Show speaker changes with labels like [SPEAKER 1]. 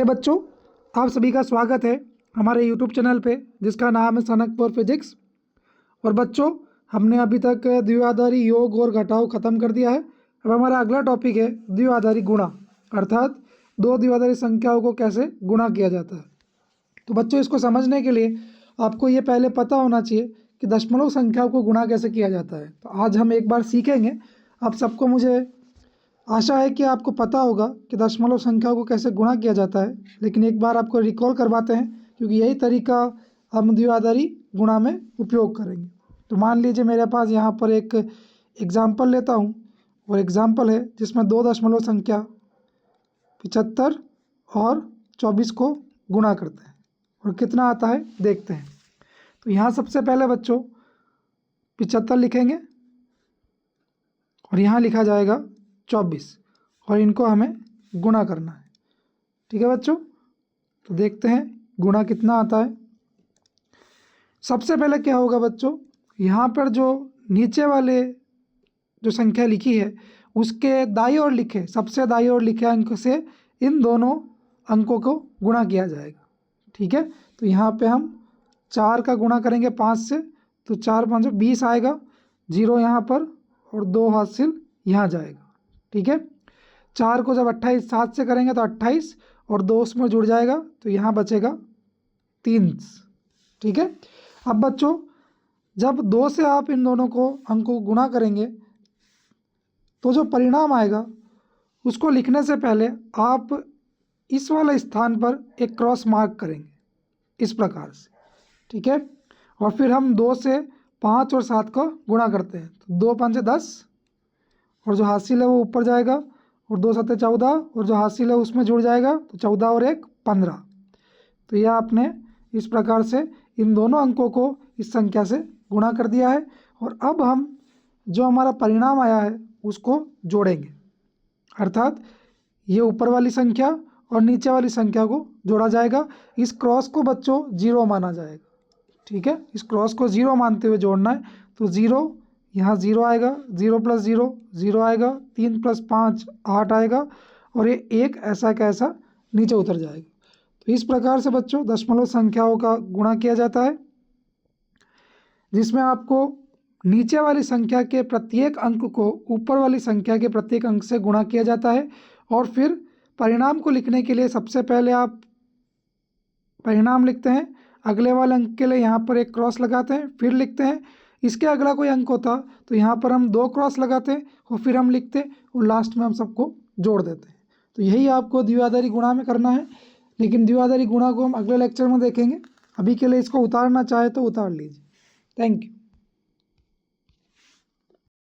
[SPEAKER 1] बच्चों, आप सभी का स्वागत है हमारे YouTube चैनल पे जिसका नाम है सनक फॉर फिजिक्स। और बच्चों, हमने अभी तक द्विआधारी योग और घटाव खत्म कर दिया है। अब हमारा अगला टॉपिक है द्विआधारी गुणा, अर्थात दो द्विआधारी संख्याओं को कैसे गुणा किया जाता है। तो बच्चों, इसको समझने के लिए आपको ये पहले पता होना चाहिए कि दशमलव संख्याओं को गुणा कैसे किया जाता है। तो आज हम एक बार सीखेंगे। आप सबको, मुझे आशा है कि आपको पता होगा कि दशमलव संख्याओं को कैसे गुणा किया जाता है, लेकिन एक बार आपको रिकॉल करवाते हैं क्योंकि यही तरीका हम द्विआधारी गुणा में उपयोग करेंगे। तो मान लीजिए मेरे पास यहाँ पर एक एग्जाम्पल लेता हूँ, और एग्जाम्पल है जिसमें दो दशमलव संख्या 75 और 24 को गुणा करते हैं और कितना आता है देखते हैं। तो यहाँ सबसे पहले बच्चों 75 लिखेंगे और यहाँ लिखा जाएगा 24 और इनको हमें गुणा करना है। ठीक है बच्चों, तो देखते हैं गुणा कितना आता है। सबसे पहले क्या होगा बच्चों, यहाँ पर जो नीचे वाले जो संख्या लिखी है उसके दाईं ओर लिखे, सबसे दाईं ओर लिखे अंक से इन दोनों अंकों को गुणा किया जाएगा। ठीक है, तो यहाँ पे हम 4 का गुणा करेंगे 5 से, तो 4 5 20 आएगा, 0 यहाँ पर और 2 हासिल यहाँ जाएगा। ठीक है, 4 को जब 28 7 से करेंगे तो 28 और 2 उसमें जुड़ जाएगा, तो यहाँ बचेगा 3। ठीक है, अब बच्चों जब 2 से आप इन दोनों को अंक को गुणा करेंगे तो जो परिणाम आएगा उसको लिखने से पहले आप इस वाले स्थान पर एक क्रॉस मार्क करेंगे इस प्रकार से। ठीक है, और फिर हम 2 से 5 और 7 को गुणा करते हैं, तो 2 5 10 और जो हासिल है वो ऊपर जाएगा, और 2 7 14 और जो हासिल है उसमें जुड़ जाएगा, तो 14 और 1 15। तो यह आपने इस प्रकार से इन दोनों अंकों को इस संख्या से गुणा कर दिया है। और अब हम जो हमारा परिणाम आया है उसको जोड़ेंगे, अर्थात ये ऊपर वाली संख्या और नीचे वाली संख्या को जोड़ा जाएगा। इस क्रॉस को बच्चों 0 माना जाएगा। ठीक है, इस क्रॉस को 0 मानते हुए जोड़ना है, तो 0 यहाँ 0 आएगा, 0 + 0 0 आएगा, 3 + 5 8 आएगा, और ये 1 ऐसा का ऐसा नीचे उतर जाएगा। तो इस प्रकार से बच्चों दशमलव संख्याओं का गुणा किया जाता है, जिसमें आपको नीचे वाली संख्या के प्रत्येक अंक को ऊपर वाली संख्या के प्रत्येक अंक से गुणा किया जाता है। और फिर परिणाम को लिखने के लिए सबसे पहले आप परिणाम लिखते हैं, अगले वाले अंक के लिए यहाँ पर एक क्रॉस लगाते हैं, फिर लिखते हैं। इसके अगला कोई अंक होता तो यहाँ पर हम 2 क्रॉस लगाते हैं और फिर हम लिखते और लास्ट में हम सबको जोड़ देते हैं। तो यही आपको द्विआधारी गुणा में करना है, लेकिन द्विआधारी गुणा को हम अगले लेक्चर में देखेंगे। अभी के लिए इसको उतारना चाहे तो उतार लीजिए। Thank you.